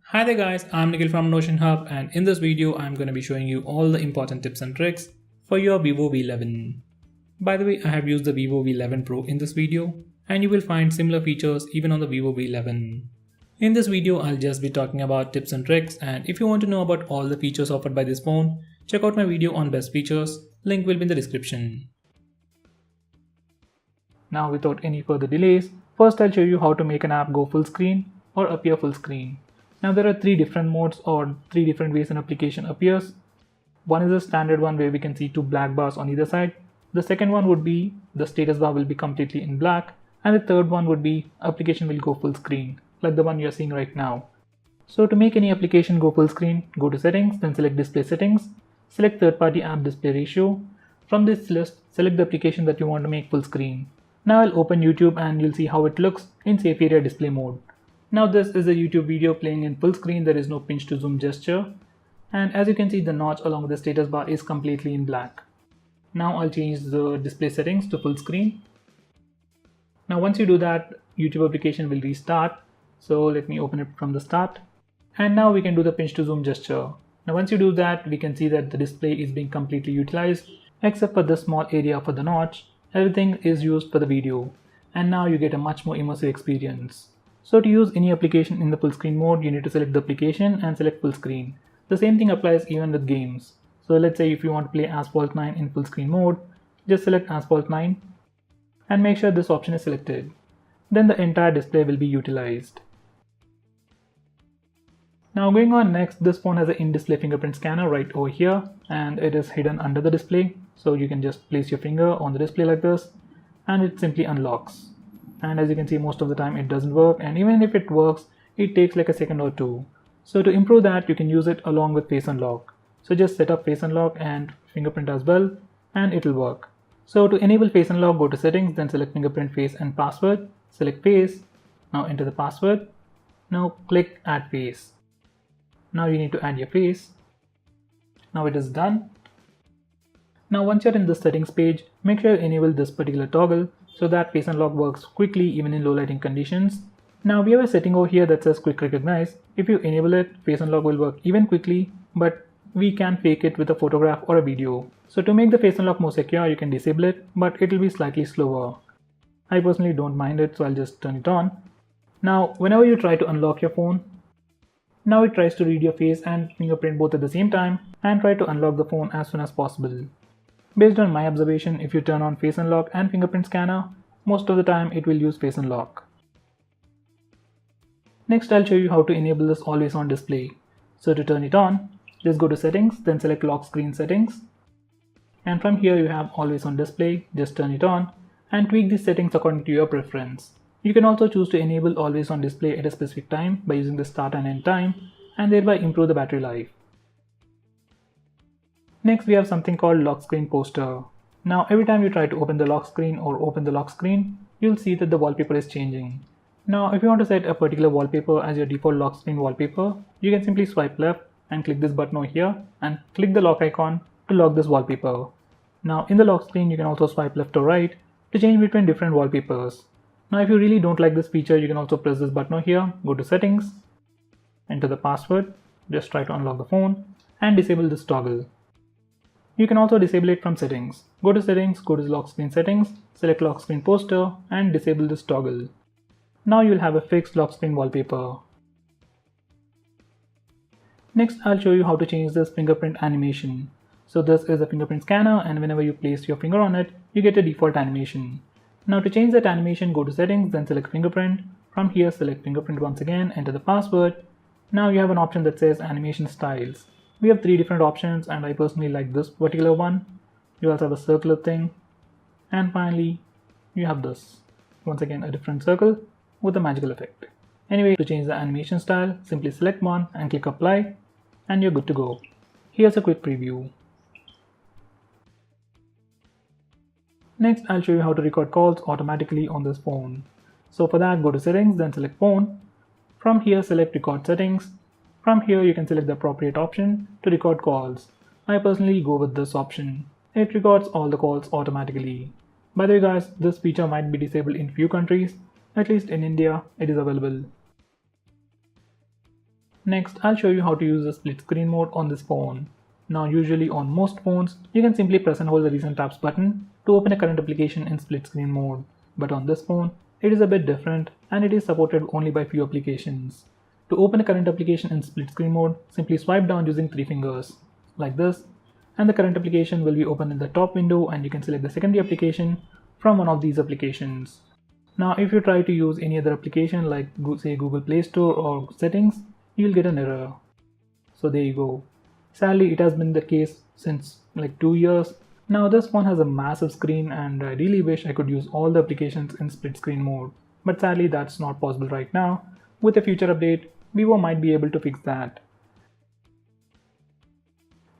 Hi there guys, I'm Nikhil from Notion Hub, and in this video I'm going to be showing you all the important tips and tricks for your Vivo V11. By the way, I have used the Vivo V11 Pro in this video and you will find similar features even on the Vivo V11. In this video I'll just be talking about tips and tricks, and if you want to know about all the features offered by this phone, check out my video on best features, link will be in the description. Now without any further delays, first I'll show you how to make an app go full screen or appear full screen. Now there are three different modes or three different ways an application appears. One is a standard one where we can see two black bars on either side. The second one would be the status bar will be completely in black, and the third one would be application will go full screen, like the one you're seeing right now. So to make any application go full screen, go to settings, then select display settings, select third party app display ratio. From this list, select the application that you want to make full screen. Now I'll open YouTube and you'll see how it looks in safe area display mode. Now this is a YouTube video playing in full screen, there is no pinch to zoom gesture, and as you can see the notch along with the status bar is completely in black. Now I'll change the display settings to full screen. Now once you do that, YouTube application will restart, so let me open it from the start. And now we can do the pinch to zoom gesture. Now once you do that, we can see that the display is being completely utilized except for this small area for the notch. Everything is used for the video, and now you get a much more immersive experience. So to use any application in the full screen mode, you need to select the application and select full screen. The same thing applies even with games. So let's say if you want to play Asphalt 9 in full screen mode, just select Asphalt 9 and make sure this option is selected. Then the entire display will be utilized. Now going on next, this phone has an in-display fingerprint scanner right over here, and it is hidden under the display. So you can just place your finger on the display like this and it simply unlocks. And as you can see, most of the time it doesn't work, and even if it works, it takes like a second or two. So to improve that, you can use it along with face unlock. So just set up face unlock and fingerprint as well, and it'll work. So to enable face unlock, go to settings, then select fingerprint, face and password, select face. Now enter the password. Now click add face. Now you need to add your face. Now it is done. Now once you're in the settings page, make sure you enable this particular toggle so that face unlock works quickly even in low lighting conditions. Now we have a setting over here that says quick recognize. If you enable it, face unlock will work even quickly, but we can fake it with a photograph or a video. So to make the face unlock more secure, you can disable it, but it will be slightly slower. I personally don't mind it, so I'll just turn it on. Now whenever you try to unlock your phone, now it tries to read your face and fingerprint both at the same time and try to unlock the phone as soon as possible. Based on my observation, if you turn on face unlock and fingerprint scanner, most of the time it will use face unlock. Next I'll show you how to enable this always on display. So to turn it on, just go to settings, then select lock screen settings. And from here you have always on display, just turn it on and tweak these settings according to your preference. You can also choose to enable always on display at a specific time by using the start and end time, and thereby improve the battery life. Next we have something called lock screen poster. Now every time you try to open the lock screen or open the lock screen, you'll see that the wallpaper is changing. Now if you want to set a particular wallpaper as your default lock screen wallpaper, you can simply swipe left and click this button over here and click the lock icon to lock this wallpaper. Now in the lock screen you can also swipe left or right to change between different wallpapers. Now if you really don't like this feature, you can also press this button over here, go to settings, enter the password, just try to unlock the phone and disable this toggle. You can also disable it from settings. Go to settings, go to lock screen settings, select lock screen poster and disable this toggle. Now you will have a fixed lock screen wallpaper. Next I'll show you how to change this fingerprint animation. So this is a fingerprint scanner, and whenever you place your finger on it, you get a default animation. Now to change that animation, go to settings, then select fingerprint. From here select fingerprint once again, enter the password. Now you have an option that says animation styles. We have three different options, and I personally like this particular one. You also have a circular thing, and finally you have this, once again a different circle with a magical effect. Anyway, to change the animation style, simply select one and click apply and you're good to go. Here's a quick preview. Next I'll show you how to record calls automatically on this phone. So for that, go to settings, then select phone. From here select record settings. From here you can select the appropriate option to record calls. I personally go with this option. It records all the calls automatically. By the way guys, this feature might be disabled in few countries. At least in India it is available. Next, I'll show you how to use the split screen mode on this phone. Now usually on most phones, you can simply press and hold the recent tabs button to open a current application in split screen mode. But on this phone, it is a bit different and it is supported only by few applications. To open a current application in split screen mode, simply swipe down using 3 fingers, like this, and the current application will be open in the top window and you can select the secondary application from one of these applications. Now if you try to use any other application like say Google Play Store or settings, you'll get an error. So there you go. Sadly, it has been the case since like 2 years. Now this phone has a massive screen and I really wish I could use all the applications in split screen mode. But sadly that's not possible right now. With a future update, Vivo might be able to fix that.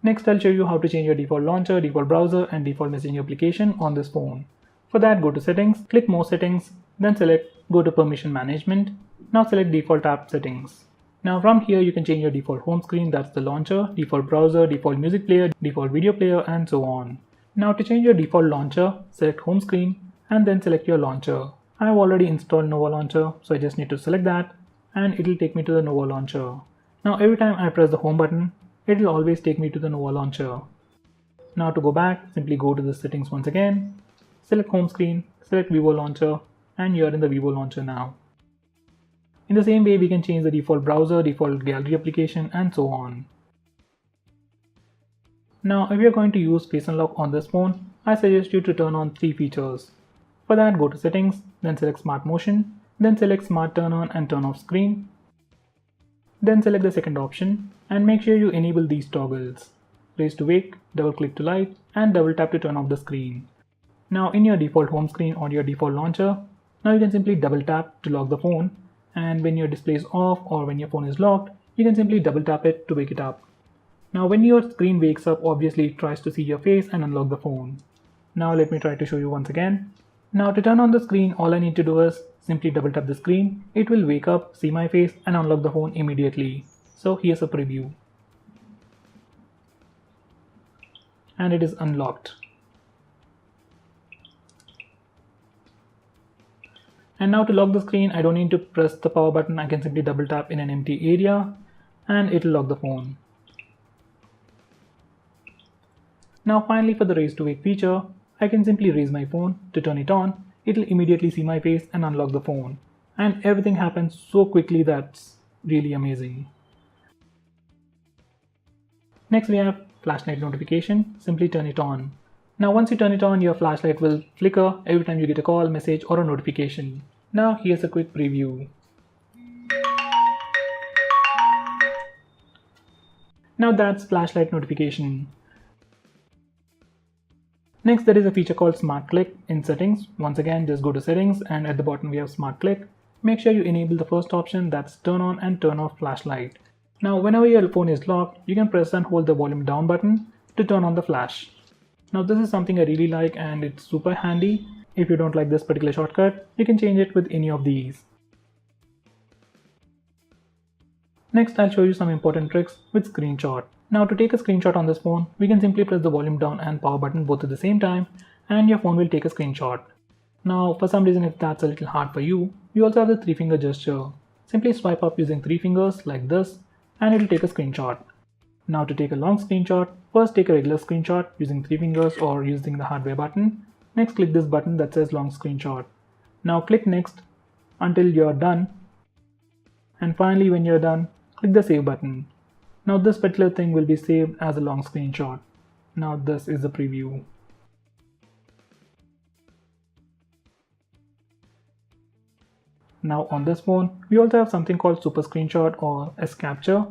Next I'll show you how to change your default launcher, default browser and default messaging application on this phone. For that, go to settings, click more settings, then select go to permission management. Now select default app settings. Now from here you can change your default home screen, that's the launcher, default browser, default music player, default video player and so on. Now to change your default launcher, select home screen and then select your launcher. I have already installed Nova Launcher, so I just need to select that and it will take me to the Nova Launcher. Now every time I press the home button, it will always take me to the Nova Launcher. Now to go back, simply go to the settings once again, select home screen, select Vivo Launcher and you're in the Vivo Launcher now. In the same way, we can change the default browser, default gallery application and so on. Now if you're going to use Face Unlock on this phone, I suggest you to turn on 3 features. For that, go to settings, then select Smart Motion, then select Smart Turn On and Turn Off Screen. Then select the second option and make sure you enable these toggles. Raise to wake, double click to light and double tap to turn off the screen. Now in your default home screen or your default launcher, now you can simply double tap to lock the phone, and when your display is off or when your phone is locked, you can simply double tap it to wake it up. Now when your screen wakes up, obviously it tries to see your face and unlock the phone. Now let me try to show you once again. Now to turn on the screen, all I need to do is simply double tap the screen. It will wake up, see my face and unlock the phone immediately. So here's a preview. And it is unlocked. And now to lock the screen, I don't need to press the power button. I can simply double tap in an empty area and it will lock the phone. Now finally, for the raise to wake feature, I can simply raise my phone to turn it on. It will immediately see my face and unlock the phone. And everything happens so quickly that's really amazing. Next we have flashlight notification. Simply turn it on. Now once you turn it on, your flashlight will flicker every time you get a call, message or a notification. Now here's a quick preview. Now that's flashlight notification. Next there is a feature called Smart Click in settings. Once again, just go to settings and at the bottom we have Smart Click. Make sure you enable the first option, that's turn on and turn off flashlight. Now whenever your phone is locked, you can press and hold the volume down button to turn on the flash. Now this is something I really like and it's super handy. If you don't like this particular shortcut, you can change it with any of these. Next I'll show you some important tricks with screenshot. Now to take a screenshot on this phone, we can simply press the volume down and power button both at the same time and your phone will take a screenshot. Now for some reason if that's a little hard for you, we also have the 3-finger gesture. Simply swipe up using 3 fingers like this and it will take a screenshot. Now to take a long screenshot, first take a regular screenshot using 3 fingers or using the hardware button. Next click this button that says long screenshot. Now click next until you're done. And finally when you're done, click the save button. Now this particular thing will be saved as a long screenshot. Now this is the preview. Now on this phone, we also have something called Super Screenshot or S-Capture.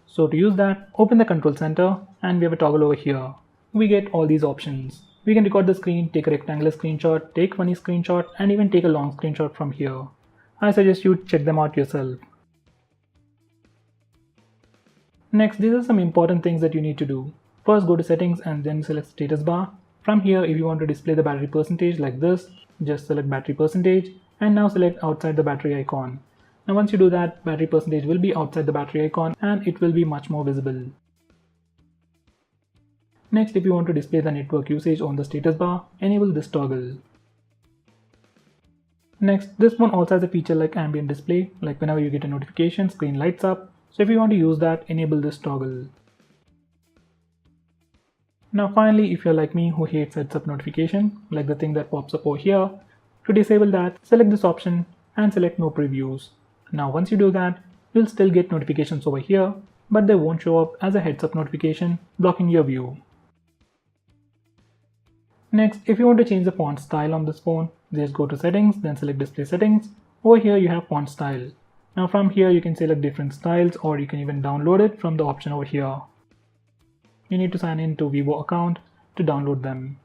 So to use that, open the control center and we have a toggle over here. We get all these options. We can record the screen, take a rectangular screenshot, take funny screenshot and even take a long screenshot from here. I suggest you check them out yourself. Next, these are some important things that you need to do. First go to settings and then select status bar. From here, if you want to display the battery percentage like this, just select battery percentage and now select outside the battery icon. Now once you do that, battery percentage will be outside the battery icon and it will be much more visible. Next, if you want to display the network usage on the status bar, enable this toggle. Next, this one also has a feature like ambient display, like whenever you get a notification, screen lights up. So if you want to use that, enable this toggle. Now finally, if you're like me who hates heads-up notification, like the thing that pops up over here, to disable that, select this option and select no previews. Now once you do that, you'll still get notifications over here, but they won't show up as a heads-up notification, blocking your view. Next, if you want to change the font style on this phone, just go to settings, then select display settings. Over here you have font style. Now from here you can select different styles, or you can even download it from the option over here. You need to sign in to Vivo account to download them.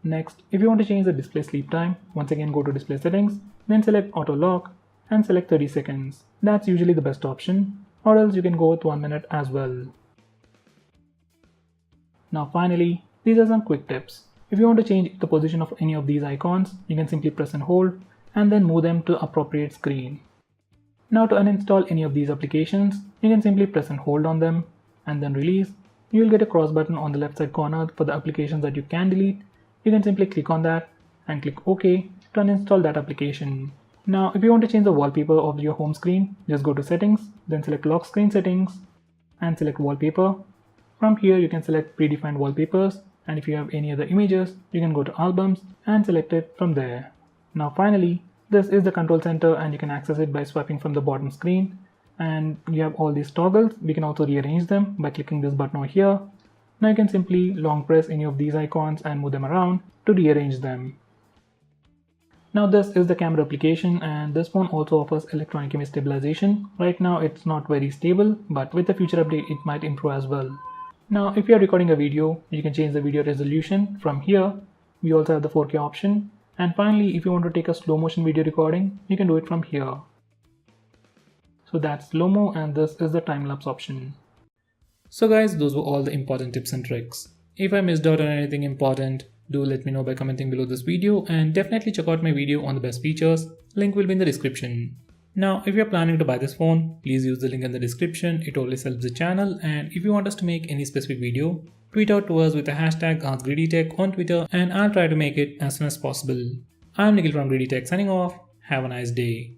Next, if you want to change the display sleep time, once again go to display settings, then select auto lock and select 30 seconds. That's usually the best option, or else you can go with 1 minute as well. Now finally, these are some quick tips. If you want to change the position of any of these icons, you can simply press and hold and then move them to the appropriate screen. Now to uninstall any of these applications, you can simply press and hold on them and then release. You will get a cross button on the left side corner for the applications that you can delete. You can simply click on that and click OK to uninstall that application. Now if you want to change the wallpaper of your home screen, just go to settings, then select lock screen settings and select wallpaper. From here you can select predefined wallpapers, and if you have any other images, you can go to albums and select it from there. Now finally, this is the control center and you can access it by swiping from the bottom screen, and you have all these toggles. We can also rearrange them by clicking this button over here. Now you can simply long press any of these icons and move them around to rearrange them. Now this is the camera application, and this phone also offers electronic image stabilization. Right now it's not very stable, but with the future update it might improve as well. Now if you are recording a video, you can change the video resolution from here. We also have the 4K option. And finally, if you want to take a slow motion video recording, you can do it from here. So that's slow-mo, and this is the time-lapse option. So guys, those were all the important tips and tricks. If I missed out on anything important, do let me know by commenting below this video, and definitely check out my video on the best features. Link will be in the description. Now, if you're planning to buy this phone, please use the link in the description. It always helps the channel, and if you want us to make any specific video, tweet out to us with the hashtag AskGreedyTech on Twitter, and I'll try to make it as soon as possible. I'm Nikhil from GreedyTech signing off. Have a nice day.